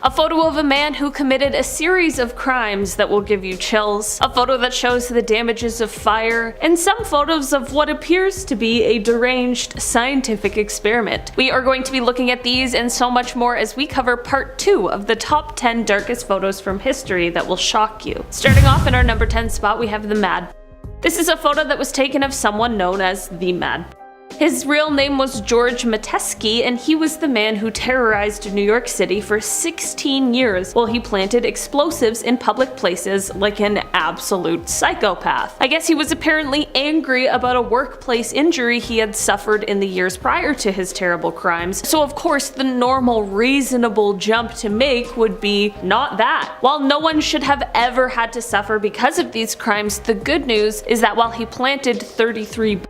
A photo of a man who committed a series of crimes that will give you chills, a photo that shows the damages of fire, and some photos of what appears to be a deranged scientific experiment. We are going to be looking at these and so much more as we cover part 2 of the top 10 darkest photos from history that will shock you. Starting off in our number 10 spot, we have the Mad. This is a photo that was taken of someone known as the Mad. His real name was George Metesky, and he was the man who terrorized New York City for 16 years while he planted explosives in public places like an absolute psychopath. I guess he was apparently angry about a workplace injury he had suffered in the years prior to his terrible crimes, so of course the normal, reasonable jump to make would be not that. While no one should have ever had to suffer because of these crimes, the good news is that while he planted 33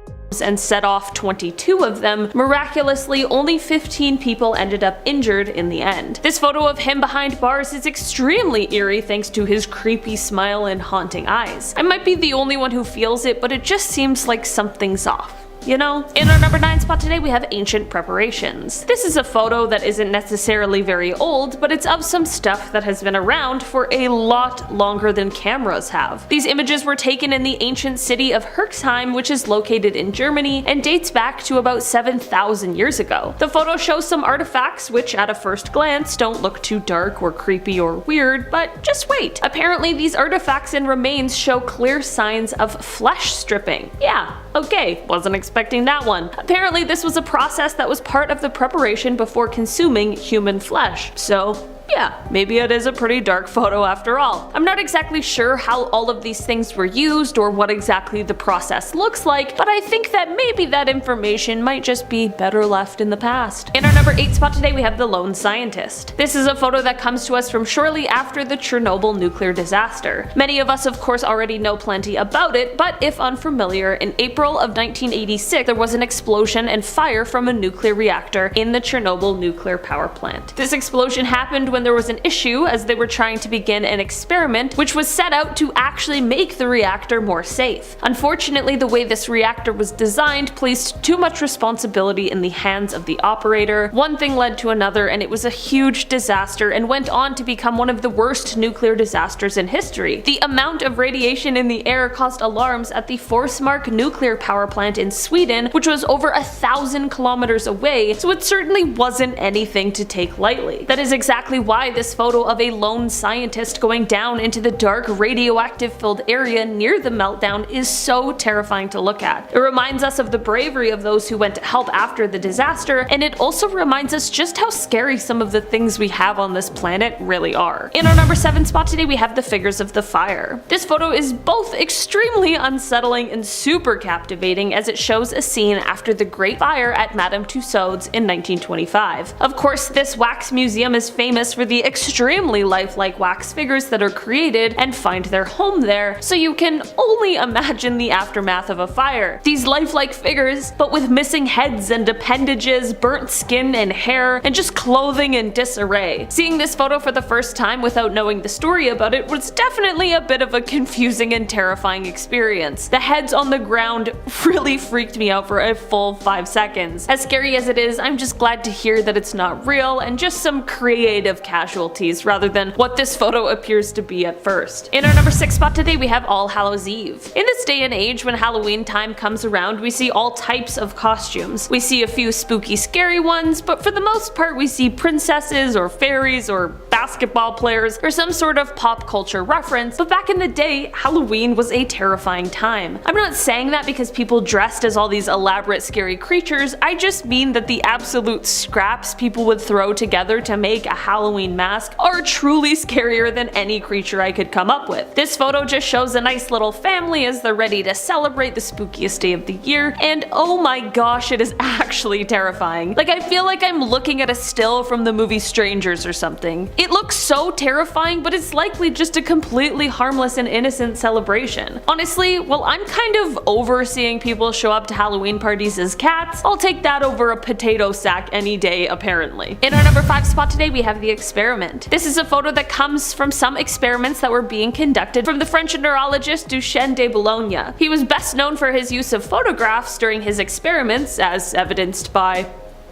and set off 22 of them, miraculously only 15 people ended up injured in the end. This photo of him behind bars is extremely eerie thanks to his creepy smile and haunting eyes. I might be the only one who feels it, but it just seems like something's off. You know? In our number 9 spot today we have ancient preparations. This is a photo that isn't necessarily very old, but it's of some stuff that has been around for a lot longer than cameras have. These images were taken in the ancient city of Herxheim, which is located in Germany and dates back to about 7,000 years ago. The photo shows some artifacts which at a first glance don't look too dark or creepy or weird, but just wait. Apparently these artifacts and remains show clear signs of flesh stripping. Yeah, okay, wasn't expecting that one. Apparently this was a process that was part of the preparation before consuming human flesh. So yeah, maybe it is a pretty dark photo after all. I'm not exactly sure how all of these things were used or what exactly the process looks like, but I think that maybe that information might just be better left in the past. In our number 8 spot today we have the Lone Scientist. This is a photo that comes to us from shortly after the Chernobyl nuclear disaster. Many of us of course already know plenty about it, but if unfamiliar, in April of 1986 there was an explosion and fire from a nuclear reactor in the Chernobyl nuclear power plant. This explosion happened when there was an issue as they were trying to begin an experiment which was set out to actually make the reactor more safe. Unfortunately, the way this reactor was designed placed too much responsibility in the hands of the operator. One thing led to another and it was a huge disaster and went on to become one of the worst nuclear disasters in history. The amount of radiation in the air caused alarms at the Forsmark nuclear power plant in Sweden, which was over 1,000 kilometers away, so it certainly wasn't anything to take lightly. That is exactly why this photo of a lone scientist going down into the dark radioactive filled area near the meltdown is so terrifying to look at. It reminds us of the bravery of those who went to help after the disaster, and it also reminds us just how scary some of the things we have on this planet really are. In our number 7 spot today we have the Figures of the Fire. This photo is both extremely unsettling and super captivating as it shows a scene after the Great Fire at Madame Tussauds in 1925. Of course, this wax museum is famous for the extremely lifelike wax figures that are created and find their home there, so you can only imagine the aftermath of a fire. These lifelike figures, but with missing heads and appendages, burnt skin and hair, and just clothing in disarray. Seeing this photo for the first time without knowing the story about it was definitely a bit of a confusing and terrifying experience. The heads on the ground really freaked me out for a full 5 seconds. As scary as it is, I'm just glad to hear that it's not real and just some creative casualties rather than what this photo appears to be at first. In our number 6 spot today we have All Hallows Eve. In this day and age when Halloween time comes around, we see all types of costumes. We see a few spooky scary ones, but for the most part we see princesses or fairies or basketball players or some sort of pop culture reference, but back in the day Halloween was a terrifying time. I'm not saying that because people dressed as all these elaborate scary creatures, I just mean that the absolute scraps people would throw together to make a Halloween mask are truly scarier than any creature I could come up with. This photo just shows a nice little family as they're ready to celebrate the spookiest day of the year, and oh my gosh, it is actually terrifying. Like, I feel like I'm looking at a still from the movie Strangers or something. It looks so terrifying, but it's likely just a completely harmless and innocent celebration. Honestly, well, I'm kind of over seeing people show up to Halloween parties as cats. I'll take that over a potato sack any day, apparently. In our number 5 spot today we have The Experiment. This is a photo that comes from some experiments that were being conducted from the French neurologist Duchenne de Boulogne. He was best known for his use of photographs during his experiments, as evidenced by,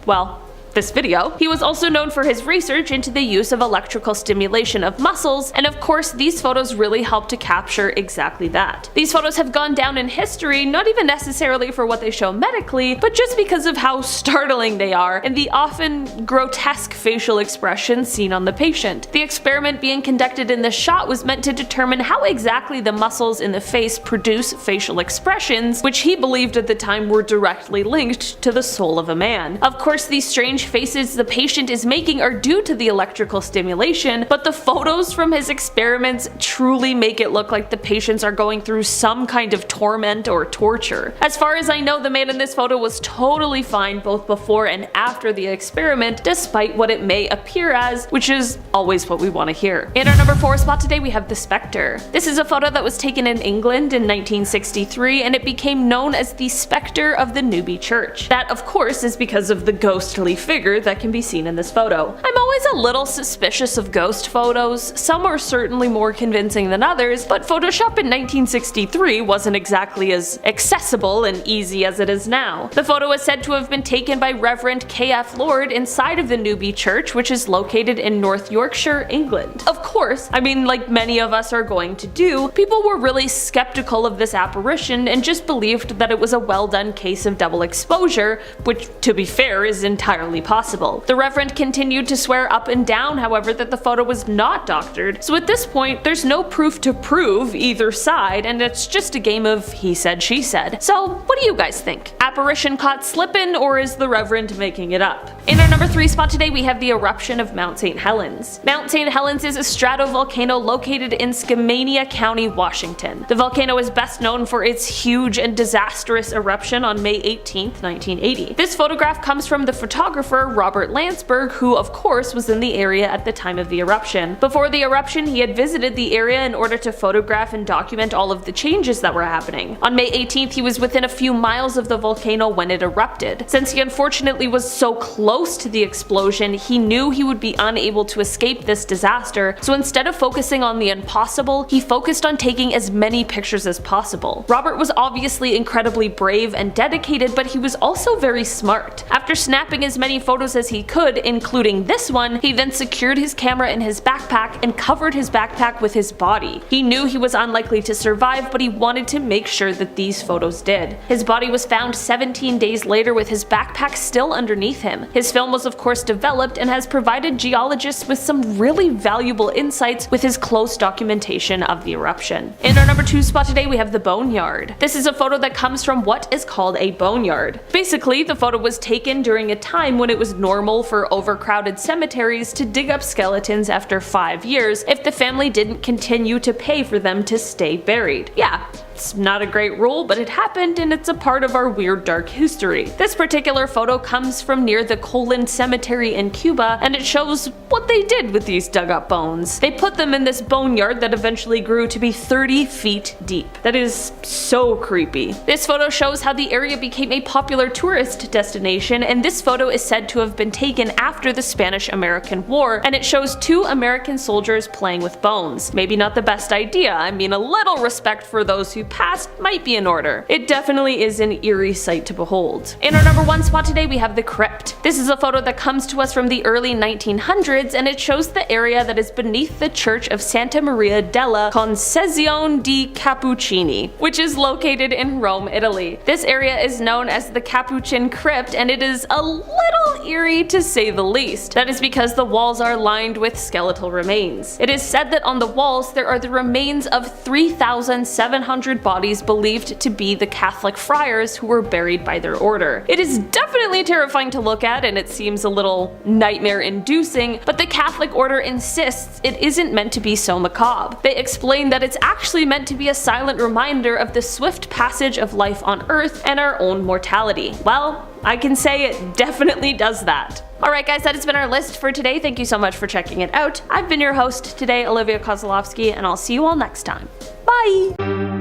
well, this video. He was also known for his research into the use of electrical stimulation of muscles, and of course these photos really helped to capture exactly that. These photos have gone down in history not even necessarily for what they show medically, but just because of how startling they are and the often grotesque facial expressions seen on the patient. The experiment being conducted in this shot was meant to determine how exactly the muscles in the face produce facial expressions, which he believed at the time were directly linked to the soul of a man. Of course, these strange faces the patient is making are due to the electrical stimulation, but the photos from his experiments truly make it look like the patients are going through some kind of torment or torture. As far as I know, the man in this photo was totally fine both before and after the experiment, despite what it may appear as, which is always what we want to hear. In our number 4 spot today, we have the Specter. This is a photo that was taken in England in 1963, and it became known as the Specter of the Newby Church. That, of course, is because of the ghostly figure that can be seen in this photo. I'm always a little suspicious of ghost photos. Some are certainly more convincing than others, but Photoshop in 1963 wasn't exactly as accessible and easy as it is now. The photo is said to have been taken by Reverend K.F. Lord inside of the Newby Church, which is located in North Yorkshire, England. Of course, I mean, like many of us are going to do, people were really skeptical of this apparition and just believed that it was a well done case of double exposure, which, to be fair, is entirely possible. The Reverend continued to swear up and down, however, that the photo was not doctored, so at this point there's no proof to prove either side, and it's just a game of he said she said. So what do you guys think? Apparition caught slippin', or is the Reverend making it up? In our number 3 spot today, we have the eruption of Mount St. Helens. Mount St. Helens is a stratovolcano located in Skamania County, Washington. The volcano is best known for its huge and disastrous eruption on May 18, 1980. This photograph comes from the photographer Robert Landsberg, who of course was in the area at the time of the eruption. Before the eruption, he had visited the area in order to photograph and document all of the changes that were happening. On May 18th, he was within a few miles of the volcano when it erupted. Since he unfortunately was so close to the explosion, he knew he would be unable to escape this disaster, so instead of focusing on the impossible, he focused on taking as many pictures as possible. Robert was obviously incredibly brave and dedicated, but he was also very smart. After snapping as many photos as he could, including this one, he then secured his camera in his backpack and covered his backpack with his body. He knew he was unlikely to survive, but he wanted to make sure that these photos did. His body was found 17 days later with his backpack still underneath him. His film was of course developed and has provided geologists with some really valuable insights with his close documentation of the eruption. In our number 2 spot today, we have the Boneyard. This is a photo that comes from what is called a boneyard. Basically, the photo was taken during a time when it was normal for overcrowded cemeteries to dig up skeletons after 5 years if the family didn't continue to pay for them to stay buried. Yeah, it's not a great rule, but it happened and it's a part of our weird dark history. This particular photo comes from near the Colon Cemetery in Cuba, and it shows what they did with these dug up bones. They put them in this boneyard that eventually grew to be 30 feet deep. That is so creepy. This photo shows how the area became a popular tourist destination, and this photo is said to have been taken after the Spanish-American War, and it shows 2 American soldiers playing with bones. Maybe not the best idea. I mean, a little respect for those who passed might be in order. It definitely is an eerie sight to behold. In our number 1 spot today, we have the Crypt. This is a photo that comes to us from the early 1900s, and it shows the area that is beneath the Church of Santa Maria della Concezione di Cappuccini, which is located in Rome, Italy. This area is known as the Capuchin Crypt, and it is a little eerie to say the least. That is because the walls are lined with skeletal remains. It is said that on the walls there are the remains of 3,700 bodies believed to be the Catholic friars who were buried by their order. It is definitely terrifying to look at, and it seems a little nightmare-inducing, but the Catholic order insists it isn't meant to be so macabre. They explain that it's actually meant to be a silent reminder of the swift passage of life on Earth and our own mortality. Well, I can say it definitely does that. Alright guys, that has been our list for today. Thank you so much for checking it out. I've been your host today, Olivia Kozlowski, and I'll see you all next time. Bye!